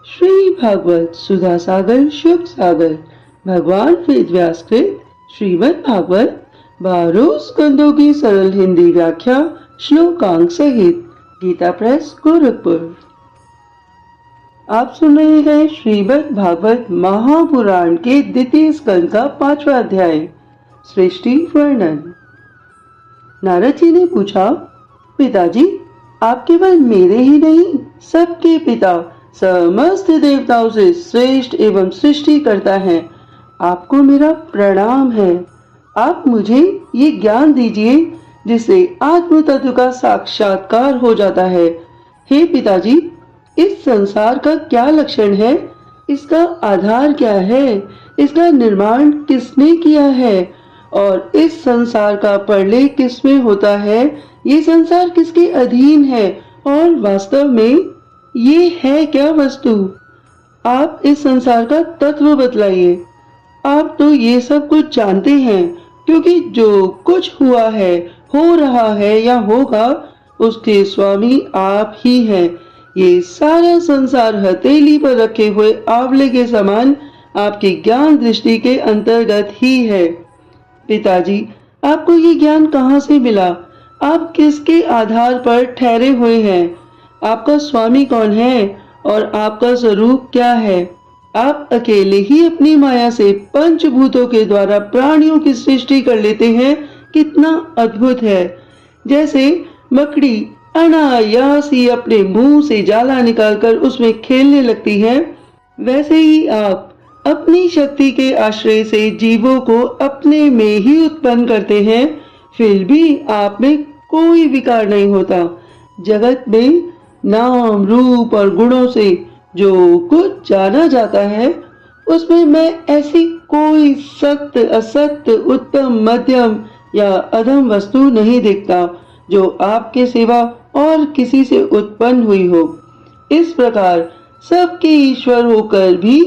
श्री भागवत सुधा सागर शुभ सागर भगवान वेद व्यास कृत श्रीमद् भागवत 12 स्कंदों की सरल हिंदी व्याख्या श्लोकांक सहित गीता प्रेस गोरखपुर। आप सुन रहे हैं श्रीमद् भागवत महापुराण के द्वितीय स्कंद का 5वां अध्याय सृष्टि वर्णन। नारद जी ने पूछा, पिताजी आप केवल मेरे ही नहीं सबके पिता समस्त देवताओं से श्रेष्ठ एवं सृष्टि करता है। आपको मेरा प्रणाम है। आप मुझे ये ज्ञान दीजिए जिससे आत्म तत्व का साक्षात्कार हो जाता है। हे पिताजी, इस संसार का क्या लक्षण है, इसका आधार क्या है, इसका निर्माण किसने किया है और इस संसार का प्रलय किसमें होता है, ये संसार किसके अधीन है और वास्तव में ये है क्या वस्तु। आप इस संसार का तत्व बतलाइए। आप तो ये सब कुछ जानते हैं, क्योंकि जो कुछ हुआ है, हो रहा है या होगा, उसके स्वामी आप ही हैं। ये सारा संसार हथेली पर रखे हुए आंवले के समान आपकी ज्ञान दृष्टि के अंतर्गत ही है। पिताजी, आपको ये ज्ञान कहाँ से मिला? आप किसके आधार पर ठहरे हुए हैं? आपका स्वामी कौन है और आपका स्वरूप क्या है? आप अकेले ही अपनी माया से पंचभूतों के द्वारा प्राणियों की सृष्टि कर लेते हैं। कितना अद्भुत है। जैसे मकड़ी अनायास ही अपने मुंह से जाला निकालकर उसमें खेलने लगती है, वैसे ही आप अपनी शक्ति के आश्रय से जीवों को अपने में ही उत्पन्न करते हैं। फिर भी आप में कोई विकार नहीं होता। जगत में नाम रूप और गुणों से जो कुछ जाना जाता है, उसमें मैं ऐसी कोई सत्य असत्य उत्तम मध्यम या अधम वस्तु नहीं देखता जो आपके सिवा और किसी से उत्पन्न हुई हो। इस प्रकार सबके ईश्वर होकर भी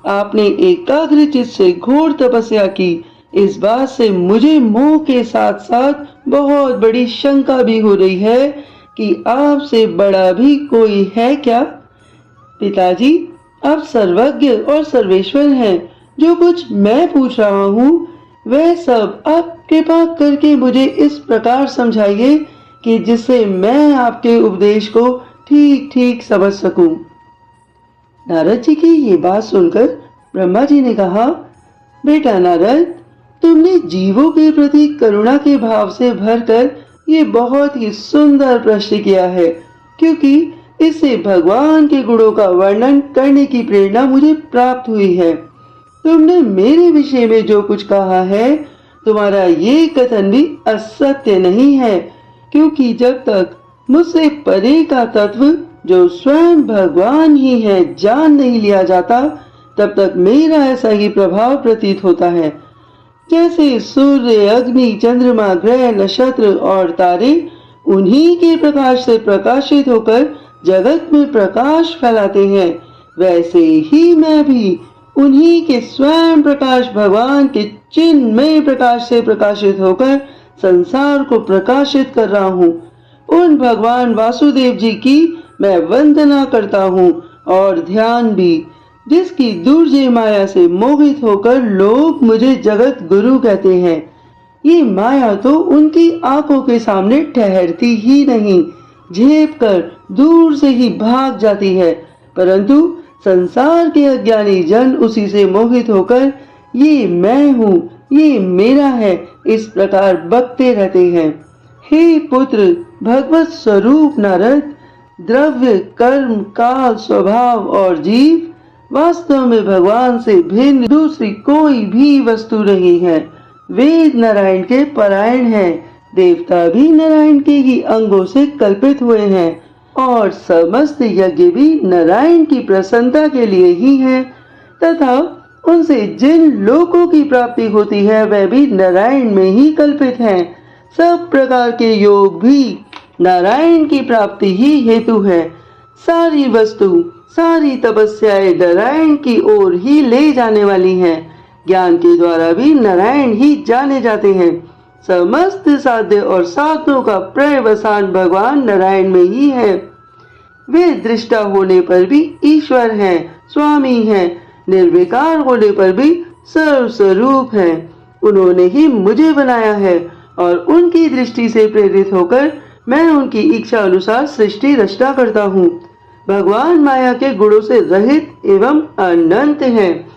आपने एकाग्र चित्त से घोर तपस्या की। इस बात से मुझे मोह के साथ साथ बहुत बड़ी शंका भी हो रही है कि आपसे बड़ा भी कोई है क्या? पिताजी, आप सर्वज्ञ और सर्वेश्वर हैं। जो कुछ मैं पूछ रहा हूँ वह सब आप कृपा करके मुझे इस प्रकार समझाइए कि जिससे मैं आपके उपदेश को ठीक ठीक समझ सकूं। नारद जी की ये बात सुनकर ब्रह्मा जी ने कहा, बेटा नारद, तुमने जीवों के प्रति करुणा के भाव से भरकर ये बहुत ही सुंदर प्रश्न किया है, क्योंकि इससे भगवान के गुणों का वर्णन करने की प्रेरणा मुझे प्राप्त हुई है। तुमने मेरे विषय में जो कुछ कहा है, तुम्हारा ये कथन भी असत्य नहीं है, क्योंकि जब तक मुझसे परे का तत्व जो स्वयं भगवान ही है जान नहीं लिया जाता, तब तक मेरा ऐसा ही प्रभाव प्रतीत होता है। जैसे सूर्य, अग्नि, चंद्रमा, ग्रह, नक्षत्र और तारे उन्हीं के प्रकाश से प्रकाशित होकर जगत में प्रकाश फैलाते हैं, वैसे ही मैं भी उन्हीं के स्वयं प्रकाश भगवान के चिन्मय प्रकाश से प्रकाशित होकर संसार को प्रकाशित कर रहा हूँ। उन भगवान वासुदेव जी की मैं वंदना करता हूँ और ध्यान भी, जिसकी दुर्जय माया से मोहित होकर लोग मुझे जगत गुरु कहते हैं। ये माया तो उनकी आंखों के सामने ठहरती ही नहीं, झेप कर दूर से ही भाग जाती है, परंतु संसार के अज्ञानी जन उसी से मोहित होकर ये मैं हूँ, ये मेरा है, इस प्रकार बकते रहते हैं। हे पुत्र, भगवत स्वरूप नारद, द्रव्य, कर्म, काल, स्वभाव और जीव वास्तव में भगवान से भिन्न दूसरी कोई भी वस्तु नहीं है। वेद नारायण के परायण हैं, देवता भी नारायण के ही अंगों से कल्पित हुए हैं और समस्त यज्ञ भी नारायण की प्रसन्नता के लिए ही हैं, तथा उनसे जिन लोकों की प्राप्ति होती है वह भी नारायण में ही कल्पित हैं। सब प्रकार के योग भी नारायण की प्राप्ति ही हेतु है। सारी वस्तु, सारी तपस्याएं नारायण की ओर ही ले जाने वाली हैं। ज्ञान के द्वारा भी नारायण ही जाने जाते हैं। समस्त साध्य और साधनों का पर्यवसान भगवान नारायण में ही है। वे दृष्टा होने पर भी ईश्वर हैं, स्वामी हैं, निर्विकार होने पर भी सर्वस्वरूप हैं। उन्होंने ही मुझे बनाया है और उनकी दृष्टि से प्रेरित होकर मैं उनकी इच्छा अनुसार सृष्टि रचना करता हूँ। भगवान माया के गुणों से रहित एवं अनंत हैं।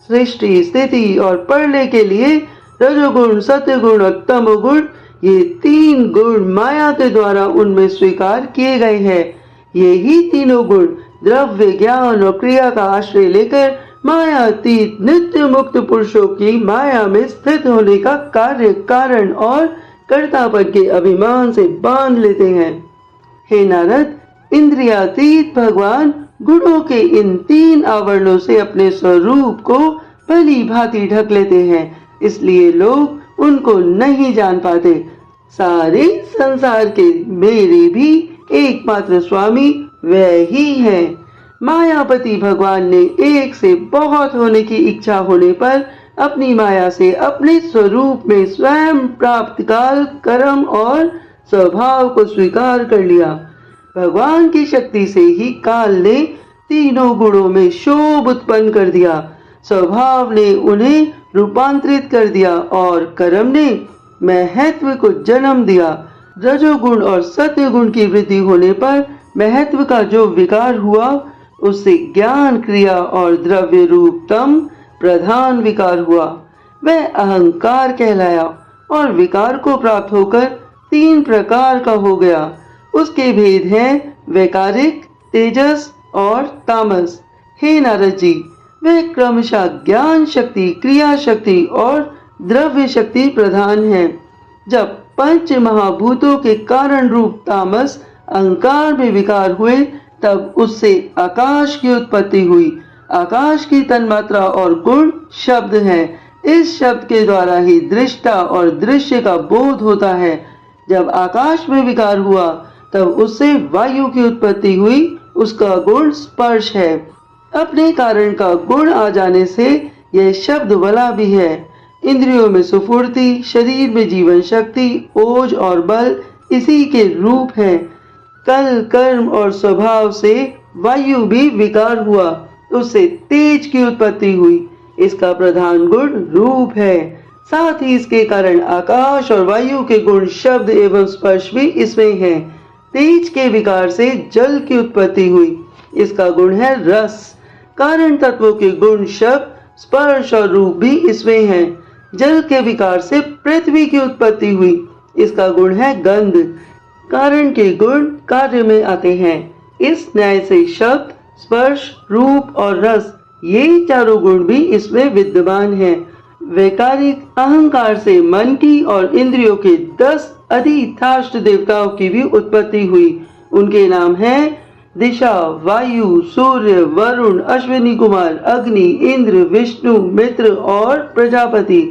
सृष्टि, स्थिति और प्रलय के लिए रजोगुण, सत्वगुण और तमोगुण, ये 3 गुण माया के द्वारा उनमें स्वीकार किए गए हैं। ये ही तीनों गुण द्रव्य, ज्ञान और क्रिया का आश्रय लेकर मायातीत नित्य मुक्त पुरुषों की माया में स्थित होने का कार्य, कारण और कर्तापद के अभिमान से बांध लेते हैं। हे नारद, इंद्रियातीत भगवान गुणों के इन 3 आवरणों से अपने स्वरूप को भली भांति ढक लेते हैं, इसलिए लोग उनको नहीं जान पाते। सारे संसार के मेरे भी एकमात्र स्वामी वह ही है। मायापति भगवान ने एक से बहुत होने की इच्छा होने पर अपनी माया से अपने स्वरूप में स्वयं प्राप्त काल, कर्म और स्वभाव को स्वीकार कर लिया। भगवान की शक्ति से ही काल ने तीनों गुणों में शोभ उत्पन्न कर दिया, स्वभाव ने उन्हें रूपांतरित कर दिया और कर्म ने महत्व को जन्म दिया। रजोगुण और सत्वगुण की वृद्धि होने पर महत्व का जो विकार हुआ, उससे ज्ञान, क्रिया और द्रव्य रूप तम प्रधान विकार हुआ। वह अहंकार कहलाया और विकार को प्राप्त होकर 3 प्रकार का हो गया। उसके भेद हैं वैकारिक, तेजस और तामस। हे नारद जी, वे क्रमशः ज्ञान शक्ति, क्रिया शक्ति और द्रव्य शक्ति प्रधान हैं। जब 5 महाभूतों के कारण रूप तामस अहंकार में विकार हुए, तब उससे आकाश की उत्पत्ति हुई। आकाश की तन्मात्रा और गुण शब्द है। इस शब्द के द्वारा ही दृष्टा और दृश्य का बोध होता है। जब आकाश में विकार हुआ, तब उससे वायु की उत्पत्ति हुई। उसका गुण स्पर्श है। अपने कारण का गुण आ जाने से यह शब्द वाला भी है। इंद्रियों में सुफुर्ति, शरीर में जीवन शक्ति, ओज और बल इसी के रूप है। कल, कर्म और स्वभाव से वायु भी विकार हुआ, उससे तेज की उत्पत्ति हुई। इसका प्रधान गुण रूप है। साथ ही इसके कारण आकाश और वायु के गुण शब्द एवं स्पर्श भी इसमें है। तेज के विकार से जल की उत्पत्ति हुई। इसका गुण है रस। कारण तत्वों के गुण शब्द, स्पर्श और रूप भी इसमें है। जल के विकार से पृथ्वी की उत्पत्ति हुई। इसका गुण है गंध। कारण के गुण कार्य में आते हैं। इस न्याय से शब्द, स्पर्श, रूप और रस, ये चारों गुण भी इसमें विद्यमान हैं। वैकारिक अहंकार से मन की और इंद्रियों के 10 अधिष्ठात्र देवताओं की भी उत्पत्ति हुई। उनके नाम हैं दिशा, वायु, सूर्य, वरुण, अश्विनी कुमार, अग्नि, इंद्र, विष्णु, मित्र और प्रजापति।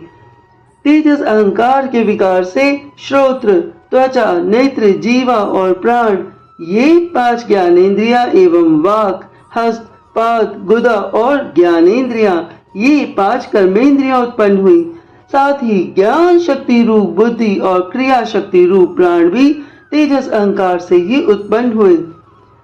तेजस अहंकार के विकार से श्रोत्र, त्वचा, नेत्र, जीवा और प्राण, ये 5 ज्ञानेंद्रिया एवं वाक, हस्त, पाद, गुदा और ज्ञानेंद्रिया, ये 5 कर्मेंद्रियां उत्पन्न हुई। साथ ही ज्ञान शक्ति रूप बुद्धि और क्रिया शक्ति रूप प्राण भी तेजस अहंकार से ही उत्पन्न हुए।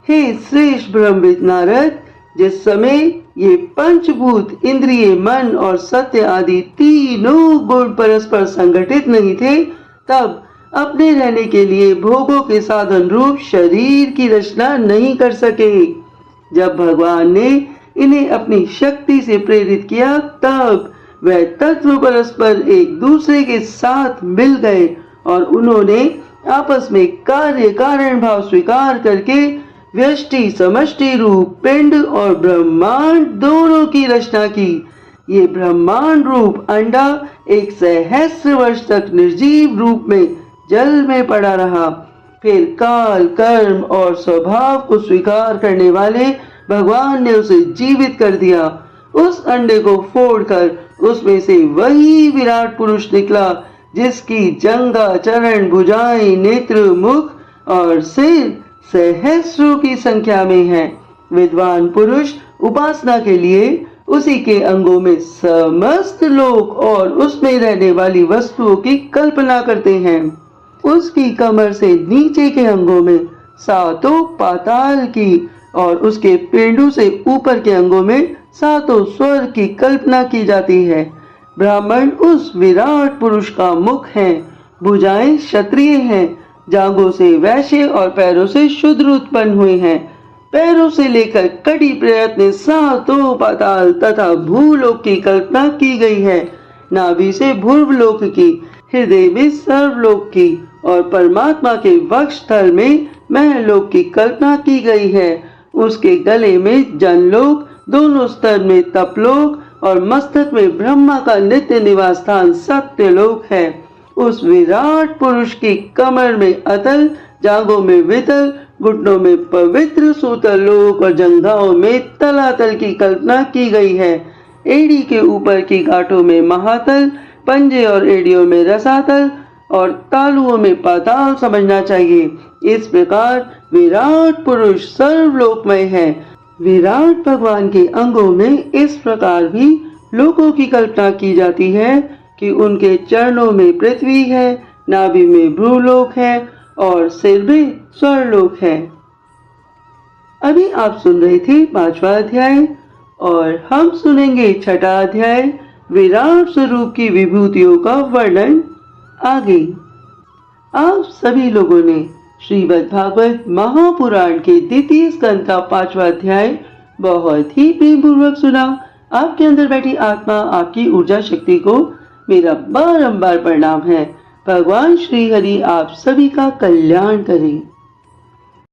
हे श्रेष्ठ ब्रह्मविद नारद, जिस समय ये पंचभूत, इंद्रिय, मन और सत्य आदि तीनों गुण परस्पर संगठित नहीं थे, तब अपने रहने के लिए भोगों के साधन रूप शरीर की रचना नहीं कर सके। जब भगवान ने इन्हें अपनी शक्ति से प्रेरित किया, तब वह तत्व परस्पर एक दूसरे के साथ मिल गए और उन्होंने आपस में कार्य कारण भाव स्वीकार करके व्यष्टि समष्टि रूप पिंड और ब्रह्मांड दोनों की रचना की। ये ब्रह्मांड रूप अंडा 1 सहस्र वर्ष तक निर्जीव रूप में जल में पड़ा रहा। फिर काल, कर्म और स्वभाव को स्वीकार करने वाले भगवान ने उसे जीवित कर दिया। उस अंडे को फोड़कर उसमें से वही विराट पुरुष निकला, जिसकी जंगा, चरण, भुजाएं, नेत्र, मुख और सिर सहस्रों की संख्या में है। विद्वान पुरुष उपासना के लिए उसी के अंगों में समस्त लोक और उसमें रहने वाली वस्तुओं की कल्पना करते हैं। उसकी कमर से नीचे के अंगों में 7 पाताल की और उसके पेंडू से ऊपर के अंगों में सातों स्वर की कल्पना की जाती है। ब्राह्मण उस विराट पुरुष का मुख है, भुजाएं क्षत्रिय हैं, जांघों से वैश्य और पैरों से शूद्र उत्पन्न हुए हैं। पैरों से लेकर कड़ी प्रयत्न सातों पाताल तथा भूलोक की कल्पना की गई है। नाभि से भूर्वलोक की, हृदय में सर्वलोक की और परमात्मा के वक्ष स्थल में महलोक की कल्पना की गई है। उसके गले में जनलोक, दोनों स्तर में तपलोक और मस्तक में ब्रह्मा का नित्य निवास स्थान सत्यलोक है। उस विराट पुरुष की कमर में अतल, जांघों में वितल, घुटनों में पवित्र सूतल लोक और जंघाओं में तलातल की कल्पना की गई है। एड़ी के ऊपर की गांठों में महातल, पंजे और एड़ियों में रसातल और तालुओं में पाताल समझना चाहिए। इस प्रकार विराट पुरुष सर्वलोकमय है। विराट भगवान के अंगों में इस प्रकार भी लोकों की कल्पना की जाती है कि उनके चरणों में पृथ्वी है, नाभि में भ्रूलोक है और सिर में स्वर्लोक है। अभी आप सुन रहे थे 5वां अध्याय और हम सुनेंगे 6ठा अध्याय, विराट स्वरूप की विभूतियों का वर्णन आगे। आप सभी लोगों ने श्रीमद् भागवत महापुराण के द्वितीय स्कंद का 5वां अध्याय बहुत ही प्रेम पूर्वक सुना। आपके अंदर बैठी आत्मा, आपकी ऊर्जा शक्ति को मेरा बारंबार प्रणाम है। भगवान श्री हरि आप सभी का कल्याण करें।